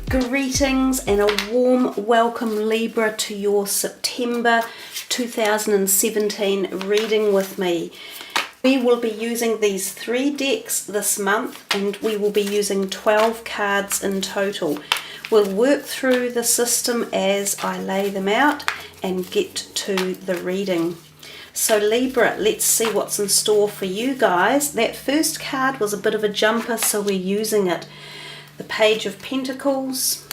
Greetings and a warm welcome, Libra, to your September 2017 reading with me. We will be using these 3 decks this month and we will be using 12 cards in total. We'll work through the system as I lay them out and get to the reading. So Libra, let's see what's in store for you guys. That first card was a bit of a jumper, so we're using it. The Page of Pentacles,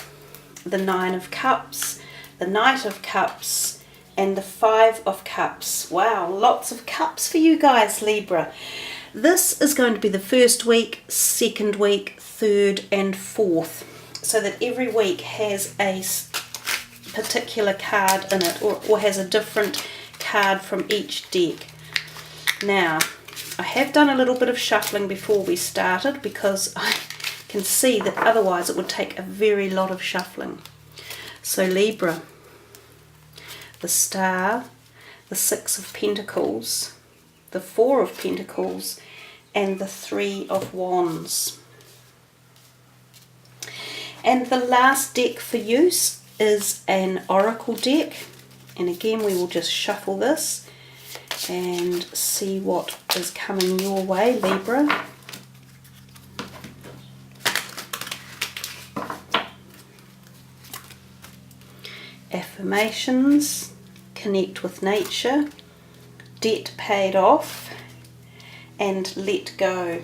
the Nine of Cups, the Knight of Cups, and the Five of Cups. Wow, lots of cups for you guys, Libra. This is going to be the first week, second week, third, and fourth, so that every week has a particular card in it, or has a different card from each deck. Now, I have done a little bit of shuffling before we started because I can see that otherwise it would take a very lot of shuffling. So Libra, the Star, the Six of Pentacles, the Four of Pentacles, and the Three of Wands. And the last deck for use is an Oracle deck, and again we will just shuffle this and see what is coming your way, Libra. Affirmations, connect with nature, debt paid off, and let go.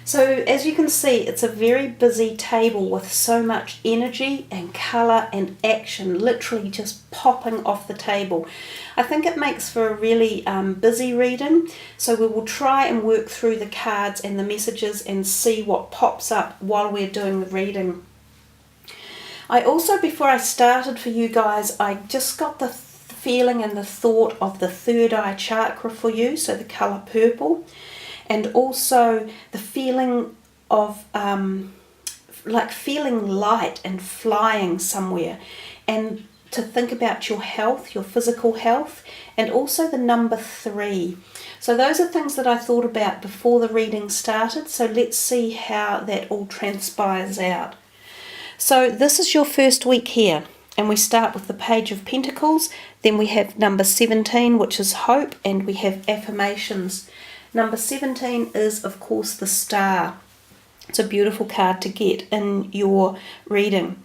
So as you can see, it's a very busy table with so much energy and colour and action literally just popping off the table. I think it makes for a really busy reading, so we will try and work through the cards and the messages and see what pops up while we're doing the reading. I also, before I started for you guys, I just got the feeling and the thought of the third eye chakra for you, so the colour purple, and also the feeling of like feeling light and flying somewhere, and to think about your health, your physical health, and also the number 3. So those are things that I thought about before the reading started, so let's see how that all transpires out. So this is your first week here, and we start with the Page of Pentacles, then we have number 17, which is hope, and we have affirmations. Number 17 is, of course, the Star. It's a beautiful card to get in your reading.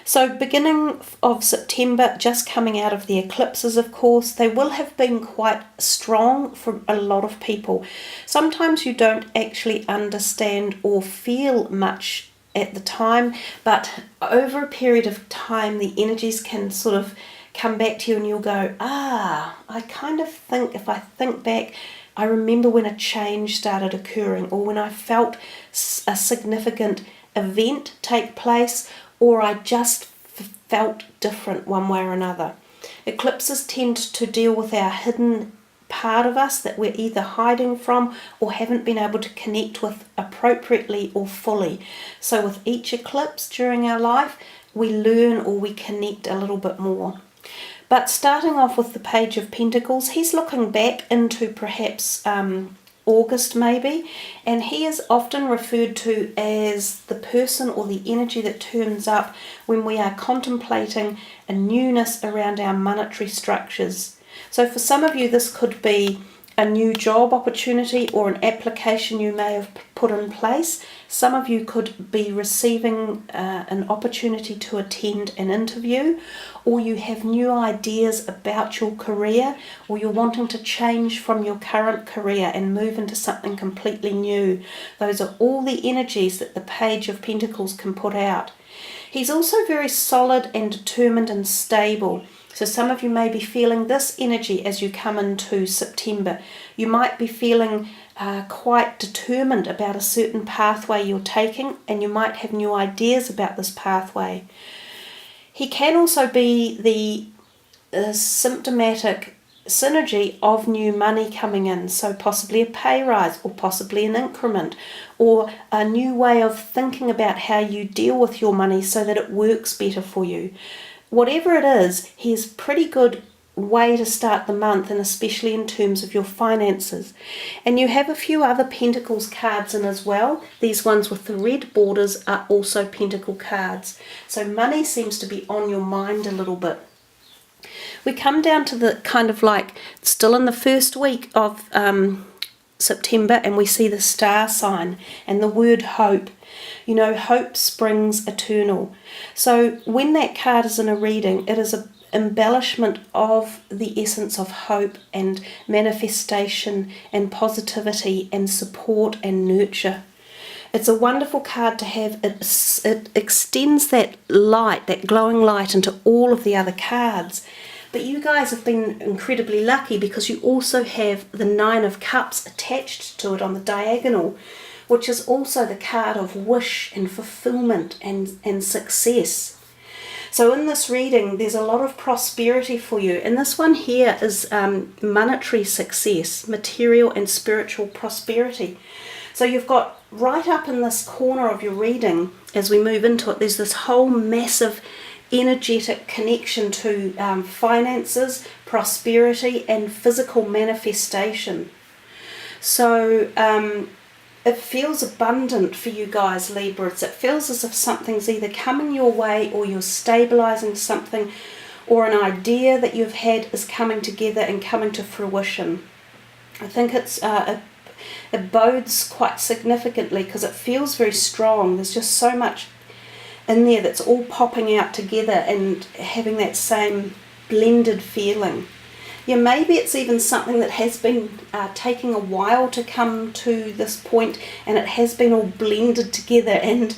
So beginning of September, just coming out of the eclipses, of course, they will have been quite strong for a lot of people. Sometimes you don't actually understand or feel much at the time, but over a period of time the energies can sort of come back to you and you'll go, I kind of think, if I think back, I remember when a change started occurring, or when I felt a significant event take place, or I just felt different one way or another. Eclipses tend to deal with our hidden part of us that we're either hiding from or haven't been able to connect with appropriately or fully. So with each eclipse during our life, we learn or we connect a little bit more. But starting off with the Page of Pentacles, he's looking back into perhaps August maybe, and he is often referred to as the person or the energy that turns up when we are contemplating a newness around our monetary structures. So for some of you, this could be a new job opportunity or an application you may have put in place. Some of you could be receiving an opportunity to attend an interview, or you have new ideas about your career, or you're wanting to change from your current career and move into something completely new. Those are all the energies that the Page of Pentacles can put out. He's also very solid and determined and stable. So some of you may be feeling this energy as you come into September. You might be feeling quite determined about a certain pathway you're taking, and you might have new ideas about this pathway. He can also be the symptomatic synergy of new money coming in, so possibly a pay rise, or possibly an increment, or a new way of thinking about how you deal with your money so that it works better for you. Whatever it is, he's pretty good way to start the month, and especially in terms of your finances. And you have a few other Pentacles cards in as well. These ones with the red borders are also Pentacle cards. So money seems to be on your mind a little bit. We come down to the kind of like still in the first week of September, and we see the star sign and the word hope. You know, hope springs eternal. So when that card is in a reading, it is an embellishment of the essence of hope and manifestation and positivity and support and nurture. It's a wonderful card to have. It extends that light, that glowing light, into all of the other cards. But you guys have been incredibly lucky because you also have the Nine of Cups attached to it on the diagonal, which is also the card of wish and fulfillment and success. So in this reading, there's a lot of prosperity for you. And this one here is monetary success, material and spiritual prosperity. So you've got right up in this corner of your reading, as we move into it, there's this whole massive energetic connection to finances, prosperity, and physical manifestation. So it feels abundant for you guys, Libras. It feels as if something's either coming your way, or you're stabilizing something, or an idea that you've had is coming together and coming to fruition. I think it bodes quite significantly because it feels very strong. There's just so much in there that's all popping out together and having that same blended feeling. Yeah, maybe it's even something that has been taking a while to come to this point, and it has been all blended together and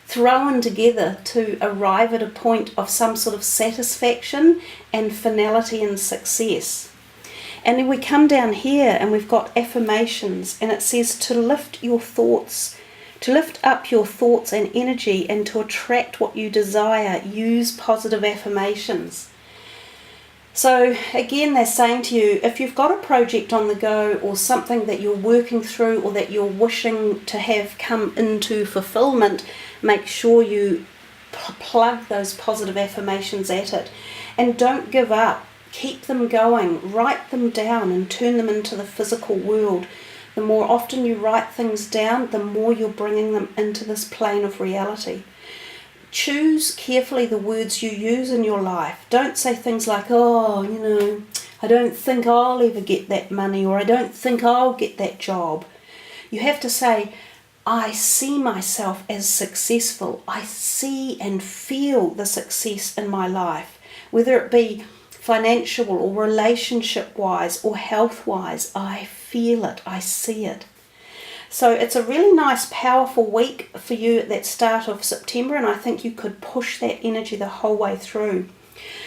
thrown together to arrive at a point of some sort of satisfaction and finality and success. And then we come down here and we've got affirmations, and it says to lift your thoughts, to lift up your thoughts and energy, and to attract what you desire, use positive affirmations. So again, they're saying to you, if you've got a project on the go, or something that you're working through, or that you're wishing to have come into fulfillment, make sure you plug those positive affirmations at it. And don't give up. Keep them going. Write them down and turn them into the physical world. The more often you write things down, the more you're bringing them into this plane of reality. Choose carefully the words you use in your life. Don't say things like, oh, I don't think I'll ever get that money, or I don't think I'll get that job. You have to say, I see myself as successful. I see and feel the success in my life, whether it be financial or relationship-wise or health-wise. I feel it. I see it. So it's a really nice, powerful week for you at that start of September, and I think you could push that energy the whole way through.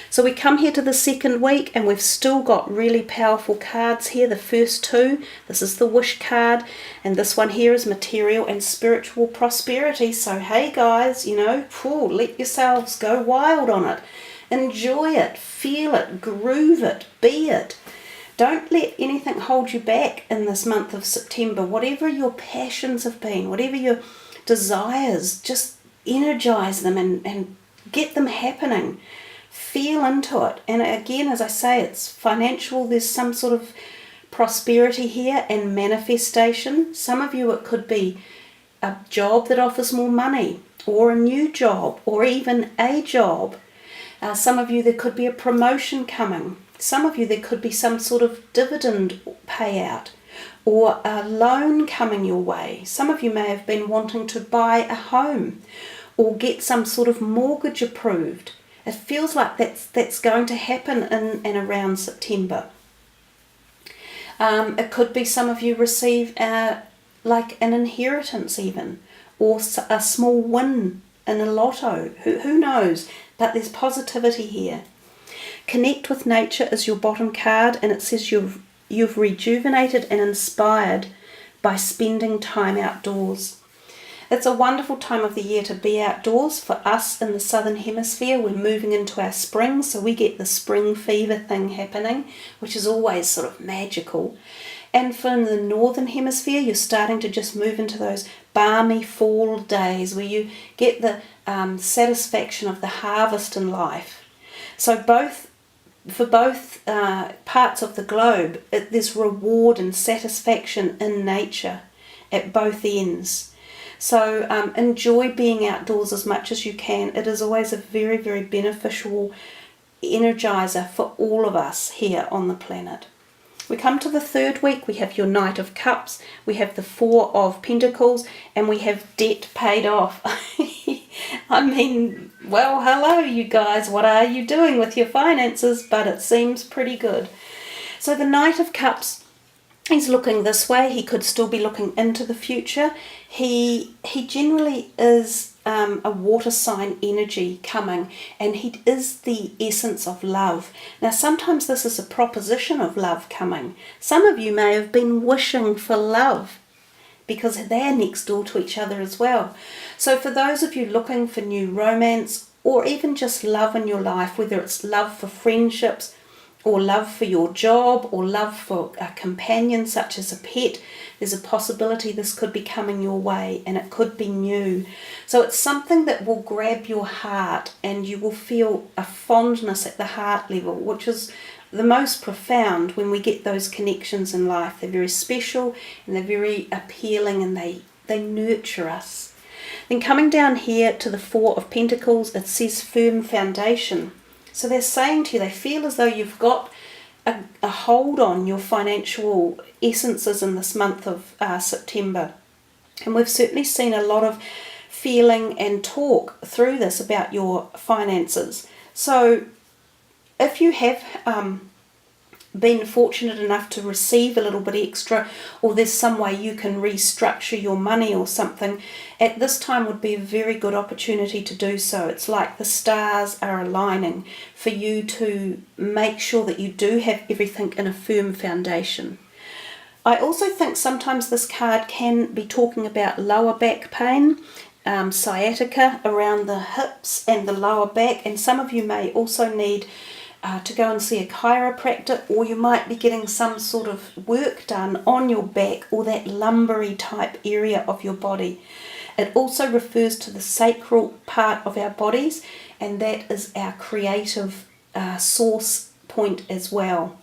So we come here to the second week, and we've still got really powerful cards here. The first two, this is the wish card, and this one here is material and spiritual prosperity. So hey guys, let yourselves go wild on it. Enjoy it, feel it, groove it, be it. Don't let anything hold you back in this month of September. Whatever your passions have been, whatever your desires, just energize them and get them happening. Feel into it. And again, as I say, it's financial. There's some sort of prosperity here and manifestation. Some of you, it could be a job that offers more money, or a new job, or even a job. Some of you, there could be a promotion coming. Some of you, there could be some sort of dividend payout, or a loan coming your way. Some of you may have been wanting to buy a home or get some sort of mortgage approved. It feels like that's going to happen in and around September. It could be some of you receive like an inheritance even, or a small win in a lotto. Who knows? But there's positivity here. Connect with nature is your bottom card, and it says you've rejuvenated and inspired by spending time outdoors. It's a wonderful time of the year to be outdoors. For us in the southern hemisphere, we're moving into our spring, so we get the spring fever thing happening, which is always sort of magical. And for in the northern hemisphere, you're starting to just move into those balmy fall days where you get the satisfaction of the harvest in life. So both for both parts of the globe, there's reward and satisfaction in nature at both ends. So enjoy being outdoors as much as you can. It is always a very, very beneficial energizer for all of us here on the planet. We come to the third week, we have your Knight of Cups, we have the Four of Pentacles, and we have debt paid off. I mean, well, hello you guys, what are you doing with your finances? But it seems pretty good. So the Knight of Cups, he's looking this way. He could still be looking into the future. He generally is a water sign energy coming, and he is the essence of love. Now sometimes this is a proposition of love coming. Some of you may have been wishing for love because they're next door to each other as well. So for those of you looking for new romance, or even just love in your life, whether it's love for friendships or love for your job, or love for a companion such as a pet, there's a possibility this could be coming your way, and it could be new. So it's something that will grab your heart, and you will feel a fondness at the heart level, which is the most profound when we get those connections in life. They're very special, and they're very appealing, and they nurture us. Then coming down here to the Four of Pentacles, it says firm foundation. So they're saying to you, they feel as though you've got a hold on your financial essences in this month of September. And we've certainly seen a lot of feeling and talk through this about your finances. So if you have been fortunate enough to receive a little bit extra, or there's some way you can restructure your money or something, at this time would be a very good opportunity to do so. It's like the stars are aligning for you to make sure that you do have everything in a firm foundation. I also think sometimes this card can be talking about lower back pain, sciatica around the hips and the lower back, and some of you may also need to go and see a chiropractor, or you might be getting some sort of work done on your back or that lumbery type area of your body. It also refers to the sacral part of our bodies, and that is our creative source point as well.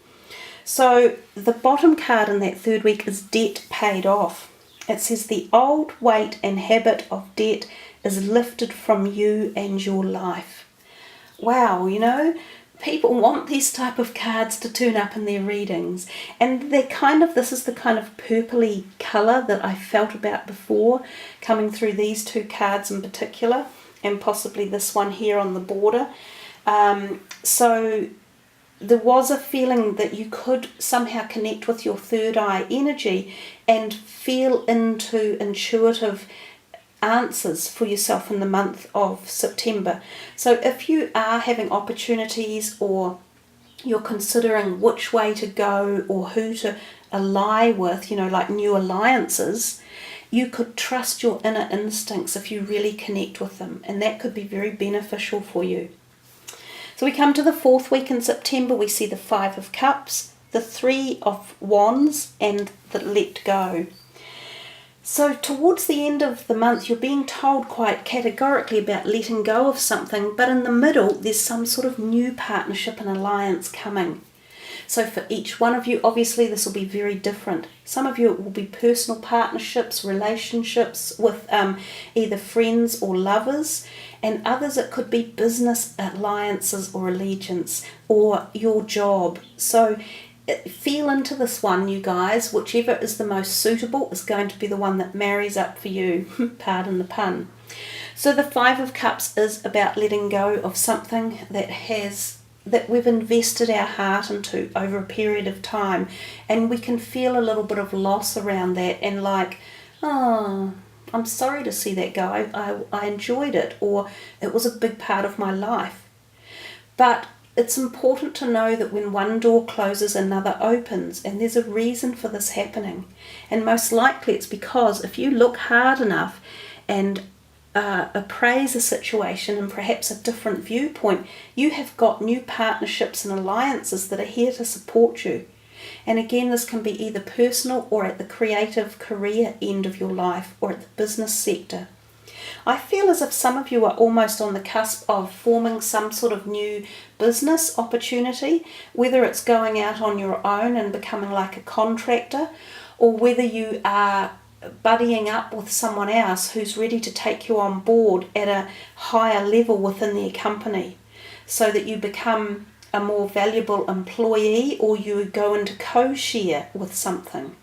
So the bottom card in that third week is debt paid off. It says the old weight and habit of debt is lifted from you and your life. Wow, you know, people want these type of cards to turn up in their readings, and this is the kind of purpley colour that I felt about before, coming through these two cards in particular, and possibly this one here on the border. So there was a feeling that you could somehow connect with your third eye energy and feel into intuitive answers for yourself in the month of September. So if you are having opportunities, or you're considering which way to go or who to ally with, like new alliances, you could trust your inner instincts if you really connect with them, and that could be very beneficial for you. So we come to the fourth week in September. We see the Five of Cups, the Three of Wands, and the Let Go. So towards the end of the month, you're being told quite categorically about letting go of something, but in the middle, there's some sort of new partnership and alliance coming. So for each one of you, obviously this will be very different. Some of you, it will be personal partnerships, relationships with either friends or lovers, and others it could be business alliances or allegiance, or your job. So feel into this one, you guys. Whichever is the most suitable is going to be the one that marries up for you. Pardon the pun. So the Five of Cups is about letting go of something that we've invested our heart into over a period of time, and we can feel a little bit of loss around that, and like, oh, I'm sorry to see that go. I enjoyed it, or it was a big part of my life. But it's important to know that when one door closes, another opens, and there's a reason for this happening. And most likely it's because if you look hard enough and appraise a situation and perhaps a different viewpoint, you have got new partnerships and alliances that are here to support you. And again, this can be either personal or at the creative career end of your life, or at the business sector. I feel as if some of you are almost on the cusp of forming some sort of new business opportunity, whether it's going out on your own and becoming like a contractor, or whether you are buddying up with someone else who's ready to take you on board at a higher level within their company, so that you become a more valuable employee, or you go into co-share with something.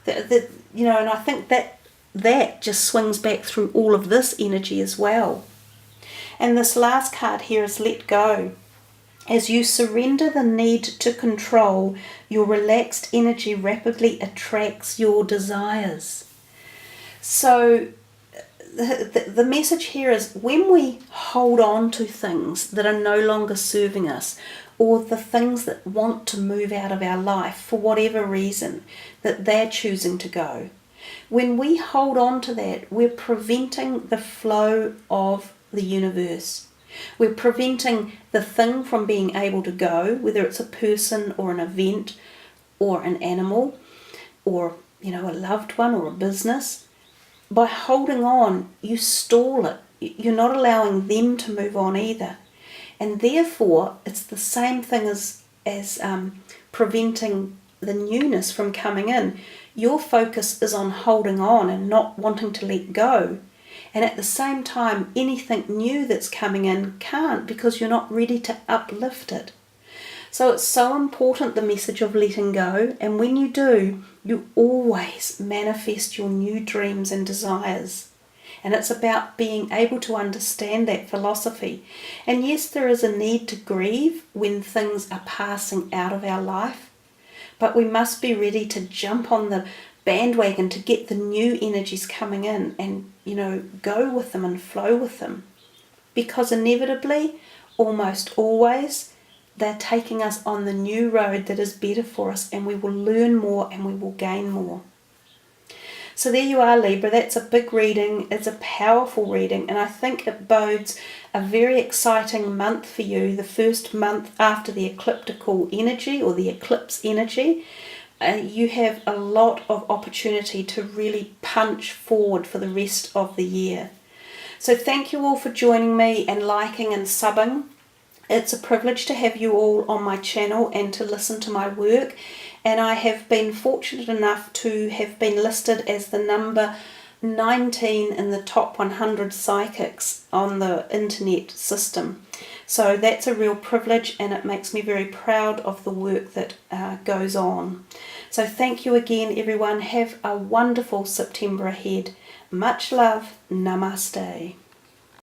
And I think that just swings back through all of this energy as well. And this last card here is let go. As you surrender the need to control, your relaxed energy rapidly attracts your desires. So the message here is, when we hold on to things that are no longer serving us, or the things that want to move out of our life for whatever reason, that they're choosing to go, when we hold on to that, we're preventing the flow of the universe. We're preventing the thing from being able to go, whether it's a person or an event or an animal or a loved one or a business. By holding on, you stall it. You're not allowing them to move on either. And therefore, it's the same thing as preventing the newness from coming in. Your focus is on holding on and not wanting to let go. And at the same time, anything new that's coming in can't, because you're not ready to uplift it. So it's so important, the message of letting go. And when you do, you always manifest your new dreams and desires. And it's about being able to understand that philosophy. And yes, there is a need to grieve when things are passing out of our life. But we must be ready to jump on the bandwagon to get the new energies coming in and, go with them and flow with them. Because inevitably, almost always, they're taking us on the new road that is better for us, and we will learn more and we will gain more. So there you are, Libra. That's a big reading. It's a powerful reading, and I think it bodes a very exciting month for you, the first month after the ecliptical energy or the eclipse energy. You have a lot of opportunity to really punch forward for the rest of the year. So thank you all for joining me and liking and subbing. It's a privilege to have you all on my channel and to listen to my work. And I have been fortunate enough to have been listed as the number 19 in the top 100 psychics on the internet system. So that's a real privilege, and it makes me very proud of the work that goes on. So thank you again, everyone. Have a wonderful September ahead. Much love. Namaste.